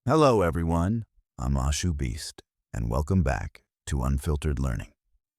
Hello, everyone. I'm Ashu Beast, and welcome back to Unfiltered Learning.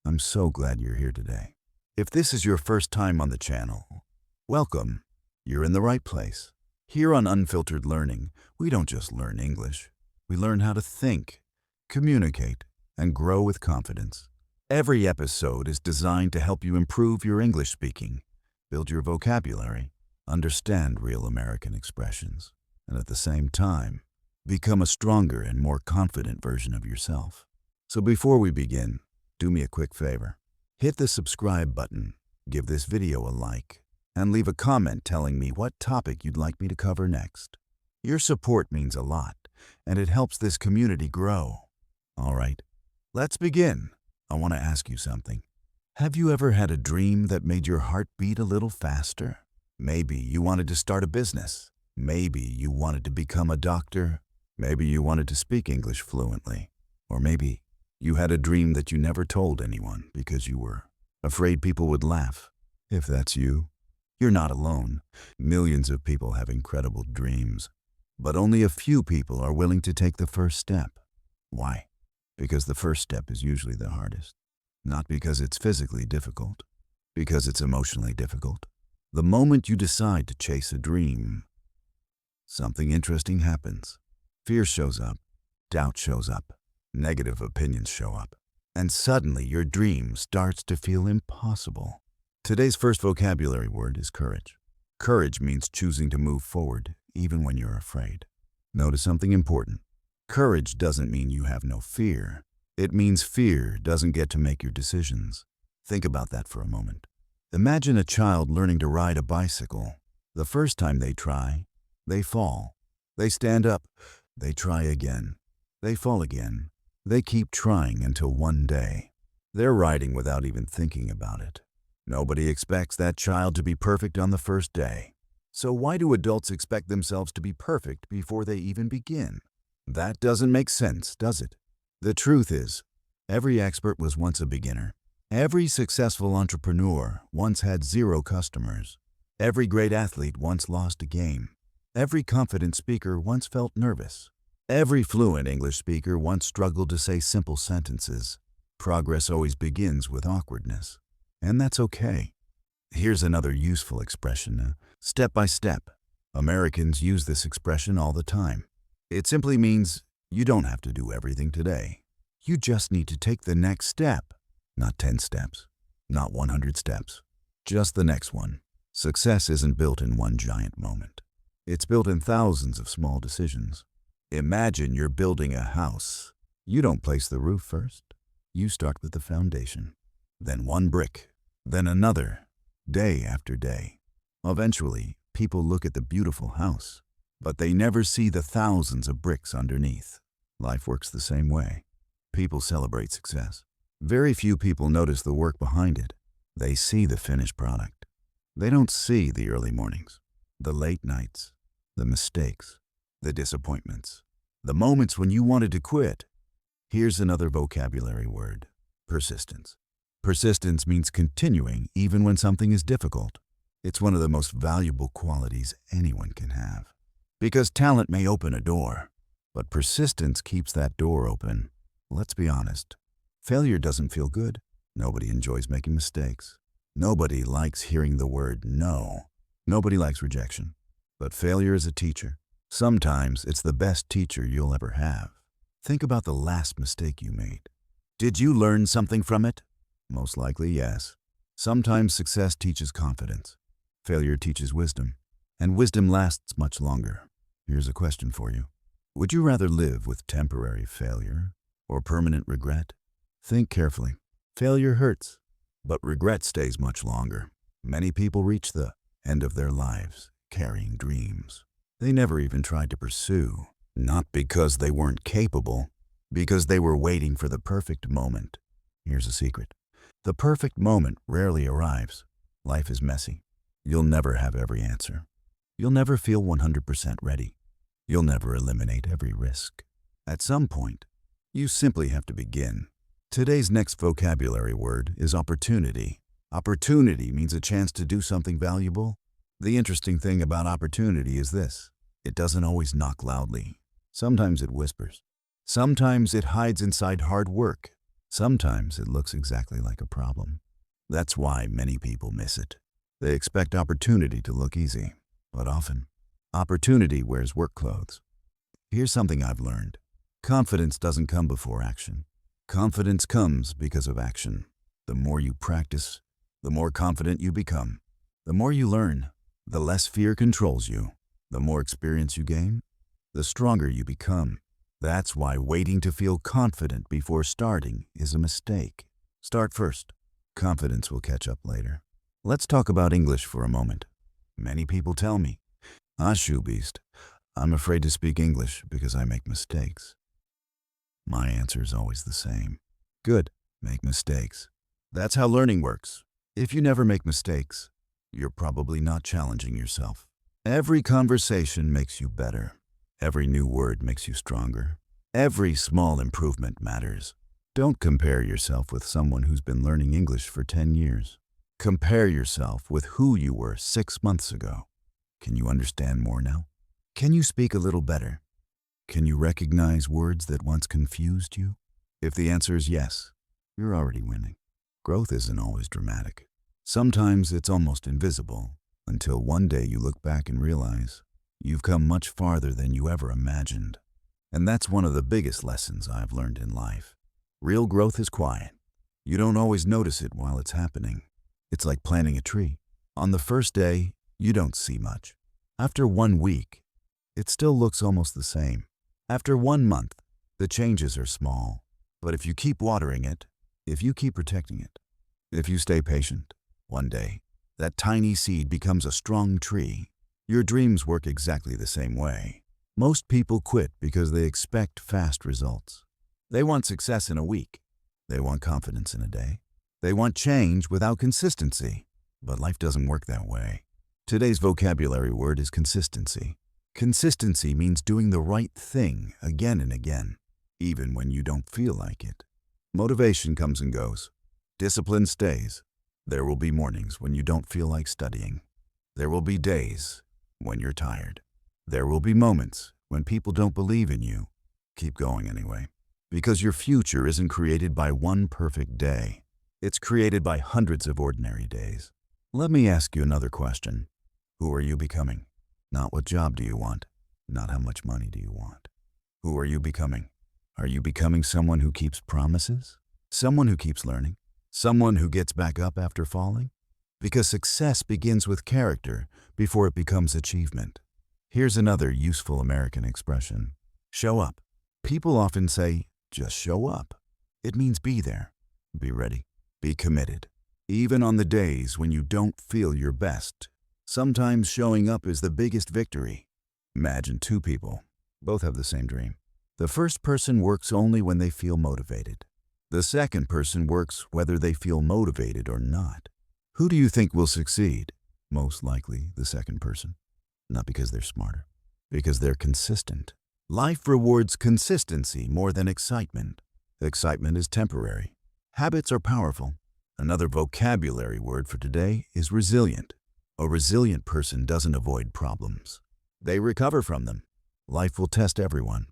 I'm so glad you're here today. If this is your first time on the channel, welcome. You're in the right place. Here on Unfiltered Learning, we don't just learn English. We learn how to think, communicate, and grow with confidence. Every episode is designed to help you improve your English speaking, build your vocabulary, understand real American expressions, and at the same time, become a stronger and more confident version of yourself. So before we begin, do me a quick favor. Hit the subscribe button, give this video a like, and leave a comment telling me what topic you'd like me to cover next. Your support means a lot, and it helps this community grow. All right, let's begin. I want to ask you something. Have you ever had a dream that made your heart beat a little faster? Maybe you wanted to start a business. Maybe you wanted to become a doctor. Maybe you wanted to speak English fluently. Or maybe you had a dream that you never told anyone because you were afraid people would laugh. If that's you, you're not alone. Millions of people have incredible dreams, but only a few people are willing to take the first step. Why? Because the first step is usually the hardest. Not because it's physically difficult, because it's emotionally difficult. The moment you decide to chase a dream, something interesting happens. Fear shows up, doubt shows up, negative opinions show up, and suddenly your dream starts to feel impossible. Today's first vocabulary word is courage. Courage means choosing to move forward even when you're afraid. Notice something important. Courage doesn't mean you have no fear. It means fear doesn't get to make your decisions. Think about that for a moment. Imagine a child learning to ride a bicycle. The first time they try, they fall. They stand up. They try again. They fall again. They keep trying until one day they're riding without even thinking about it. Nobody expects that child to be perfect on the first day. So why do adults expect themselves to be perfect before they even begin? That doesn't make sense, does it? The truth is, every expert was once a beginner. Every successful entrepreneur once had 0 customers. Every great athlete once lost a game. Every confident speaker once felt nervous. Every fluent English speaker once struggled to say simple sentences. Progress always begins with awkwardness. And that's okay. Here's another useful expression, step by step. Americans use this expression all the time. It simply means you don't have to do everything today. You just need to take the next step. Not 10 steps, not 100 steps, just the next one. Success isn't built in one giant moment. It's built in thousands of small decisions. Imagine you're building a house. You don't place the roof first. You start with the foundation, then one brick, then another, day after day. Eventually, people look at the beautiful house, but they never see the thousands of bricks underneath. Life works the same way. People celebrate success. Very few people notice the work behind it. They see the finished product. They don't see the early mornings, the late nights, the mistakes, the disappointments, the moments when you wanted to quit. Here's another vocabulary word, persistence. Persistence means continuing even when something is difficult. It's one of the most valuable qualities anyone can have. Because talent may open a door, but persistence keeps that door open. Let's be honest. Failure doesn't feel good. Nobody enjoys making mistakes. Nobody likes hearing the word no. Nobody likes rejection. But failure is a teacher. Sometimes it's the best teacher you'll ever have. Think about the last mistake you made. Did you learn something from it? Most likely, yes. Sometimes success teaches confidence. Failure teaches wisdom. And wisdom lasts much longer. Here's a question for you. Would you rather live with temporary failure or permanent regret? Think carefully. Failure hurts, but regret stays much longer. Many people reach the end of their lives carrying dreams they never even tried to pursue, not because they weren't capable, because they were waiting for the perfect moment. Here's a secret. The perfect moment rarely arrives. Life is messy. You'll never have every answer. You'll never feel 100% ready. You'll never eliminate every risk. At some point, you simply have to begin. Today's next vocabulary word is opportunity. Opportunity means a chance to do something valuable. The interesting thing about opportunity is this: it doesn't always knock loudly. Sometimes it whispers. Sometimes it hides inside hard work. Sometimes it looks exactly like a problem. That's why many people miss it. They expect opportunity to look easy, but often, opportunity wears work clothes. Here's something I've learned. Confidence doesn't come before action. Confidence comes because of action. The more you practice, the more confident you become. The more you learn, the less fear controls you. The more experience you gain, the stronger you become. That's why waiting to feel confident before starting is a mistake. Start first. Confidence will catch up later. Let's talk about English for a moment. Many people tell me, shoe beast, I'm afraid to speak English because I make mistakes. My answer is always the same. Good, make mistakes. That's how learning works. If you never make mistakes, you're probably not challenging yourself. Every conversation makes you better. Every new word makes you stronger. Every small improvement matters. Don't compare yourself with someone who's been learning English for 10 years. Compare yourself with who you were 6 months ago. Can you understand more now? Can you speak a little better? Can you recognize words that once confused you? If the answer is yes, you're already winning. Growth isn't always dramatic. Sometimes it's almost invisible, until one day you look back and realize you've come much farther than you ever imagined. And that's one of the biggest lessons I've learned in life. Real growth is quiet. You don't always notice it while it's happening. It's like planting a tree. On the first day, you don't see much. After 1 week, it still looks almost the same. After 1 month, the changes are small. But if you keep watering it, if you keep protecting it, if you stay patient, one day, that tiny seed becomes a strong tree. Your dreams work exactly the same way. Most people quit because they expect fast results. They want success in a week. They want confidence in a day. They want change without consistency. But life doesn't work that way. Today's vocabulary word is consistency. Consistency means doing the right thing again and again, even when you don't feel like it. Motivation comes and goes. Discipline stays. There will be mornings when you don't feel like studying. There will be days when you're tired. There will be moments when people don't believe in you. Keep going anyway. Because your future isn't created by one perfect day. It's created by hundreds of ordinary days. Let me ask you another question. Who are you becoming? Not what job do you want? Not how much money do you want? Who are you becoming? Are you becoming someone who keeps promises? Someone who keeps learning? Someone who gets back up after falling? Because success begins with character before it becomes achievement. Here's another useful American expression. Show up. People often say, just show up. It means be there. Be ready. Be committed. Even on the days when you don't feel your best. Sometimes showing up is the biggest victory. Imagine 2 people. Both have the same dream. The first person works only when they feel motivated. The second person works whether they feel motivated or not. Who do you think will succeed? Most likely the second person. Not because they're smarter, because they're consistent. Life rewards consistency more than excitement. Excitement is temporary. Habits are powerful. Another vocabulary word for today is resilient. A resilient person doesn't avoid problems. They recover from them. Life will test everyone.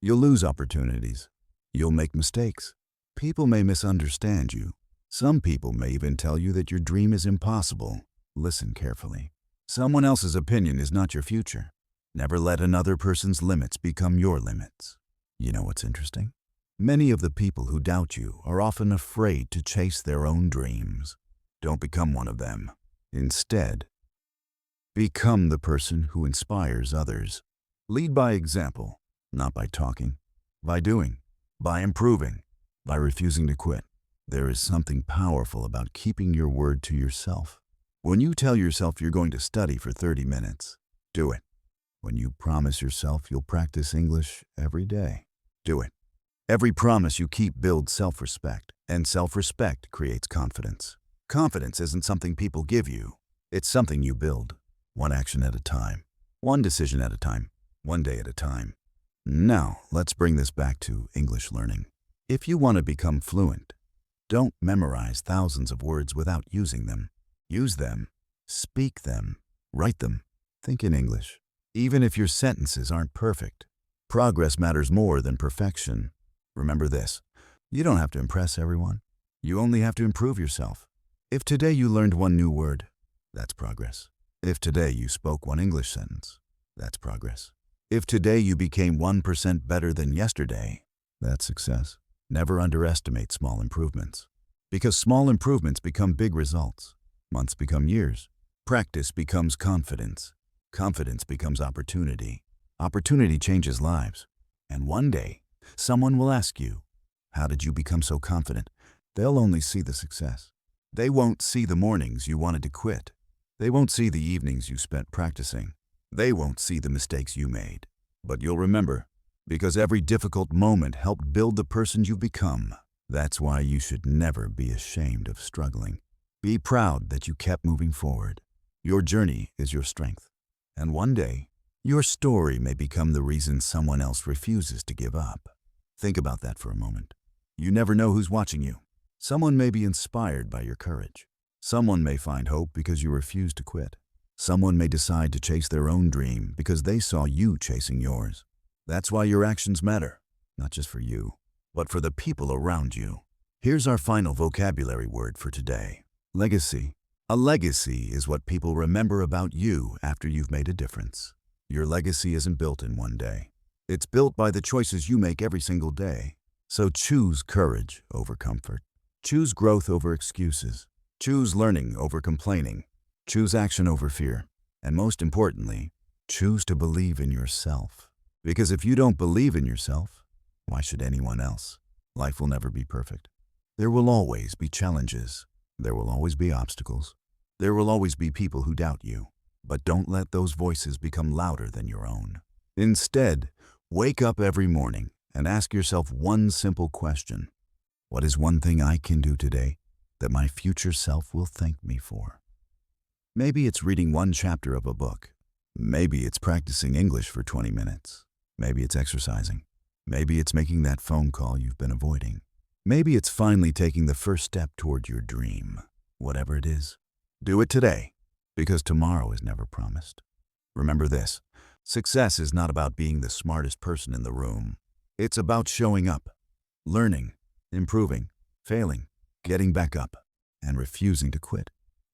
You'll lose opportunities. You'll make mistakes. People may misunderstand you. Some people may even tell you that your dream is impossible. Listen carefully. Someone else's opinion is not your future. Never let another person's limits become your limits. You know what's interesting? Many of the people who doubt you are often afraid to chase their own dreams. Don't become one of them. Instead, become the person who inspires others. Lead by example, not by talking, by doing, by improving, by refusing to quit. There is something powerful about keeping your word to yourself. When you tell yourself you're going to study for 30 minutes, do it. When you promise yourself you'll practice English every day, do it. Every promise you keep builds self-respect, and self-respect creates confidence. Confidence isn't something people give you. It's something you build, one action at a time, one decision at a time, one day at a time. Now, let's bring this back to English learning. If you want to become fluent, don't memorize thousands of words without using them. Use them, speak them, write them, think in English. Even if your sentences aren't perfect, Progress matters more than perfection. Remember this, you don't have to impress everyone. You only have to improve yourself. If today you learned one new word, that's progress. If today you spoke one English sentence, that's progress. If today you became 1% better than yesterday, that's success. Never underestimate small improvements. Because small improvements become big results. Months become years. Practice becomes confidence. Confidence becomes opportunity. Opportunity changes lives. And one day, someone will ask you, how did you become so confident? They'll only see the success. They won't see the mornings you wanted to quit. They won't see the evenings you spent practicing. They won't see the mistakes you made. But you'll remember, because every difficult moment helped build the person you've become. That's why you should never be ashamed of struggling. Be proud that you kept moving forward. Your journey is your strength. And one day, your story may become the reason someone else refuses to give up. Think about that for a moment. You never know who's watching you. Someone may be inspired by your courage. Someone may find hope because you refuse to quit. Someone may decide to chase their own dream because they saw you chasing yours. That's why your actions matter, not just for you, but for the people around you. Here's our final vocabulary word for today. Legacy. A legacy is what people remember about you after you've made a difference. Your legacy isn't built in one day. It's built by the choices you make every single day. So choose courage over comfort. Choose growth over excuses. Choose learning over complaining. Choose action over fear. And most importantly, choose to believe in yourself. Because if you don't believe in yourself, why should anyone else? Life will never be perfect. There will always be challenges. There will always be obstacles. There will always be people who doubt you. But don't let those voices become louder than your own. Instead, wake up every morning and ask yourself one simple question. What is one thing I can do today that my future self will thank me for? Maybe it's reading one chapter of a book. Maybe it's practicing English for 20 minutes. Maybe it's exercising. Maybe it's making that phone call you've been avoiding. Maybe it's finally taking the first step toward your dream. Whatever it is, do it today, because tomorrow is never promised. Remember this, success is not about being the smartest person in the room. It's about showing up, learning, improving, failing, getting back up, and refusing to quit.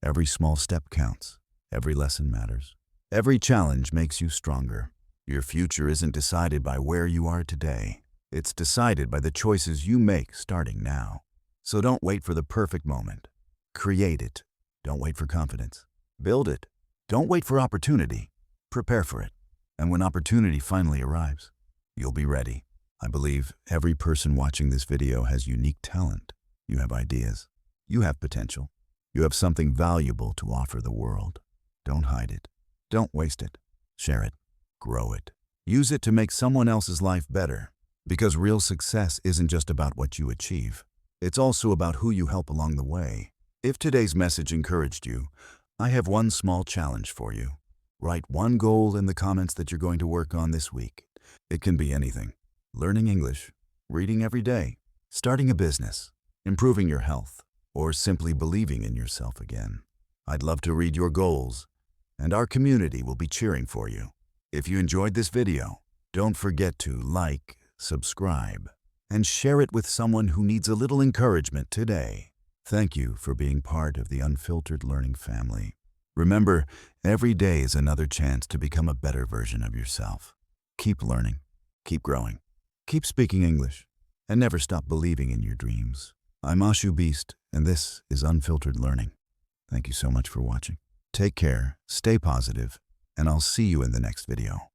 Every small step counts. Every lesson matters. Every challenge makes you stronger. Your future isn't decided by where you are today. It's decided by the choices you make starting now. So don't wait for the perfect moment. Create it. Don't wait for confidence. Build it. Don't wait for opportunity. Prepare for it. And when opportunity finally arrives, you'll be ready. I believe every person watching this video has unique talent. You have ideas. You have potential. You have something valuable to offer the world. Don't hide it. Don't waste it. Share it. Grow it. Use it to make someone else's life better. Because real success isn't just about what you achieve. It's also about who you help along the way. If today's message encouraged you, I have one small challenge for you. Write one goal in the comments that you're going to work on this week. It can be anything. Learning English, reading every day, starting a business, improving your health, or simply believing in yourself again. I'd love to read your goals, and our community will be cheering for you. If you enjoyed this video, don't forget to like, subscribe, and share it with someone who needs a little encouragement today. Thank you for being part of the Unfiltered Learning family. Remember, every day is another chance to become a better version of yourself. Keep learning, keep growing, keep speaking English, and never stop believing in your dreams. I'm Ashu Beast, and this is Unfiltered Learning. Thank you so much for watching. Take care, stay positive, and I'll see you in the next video.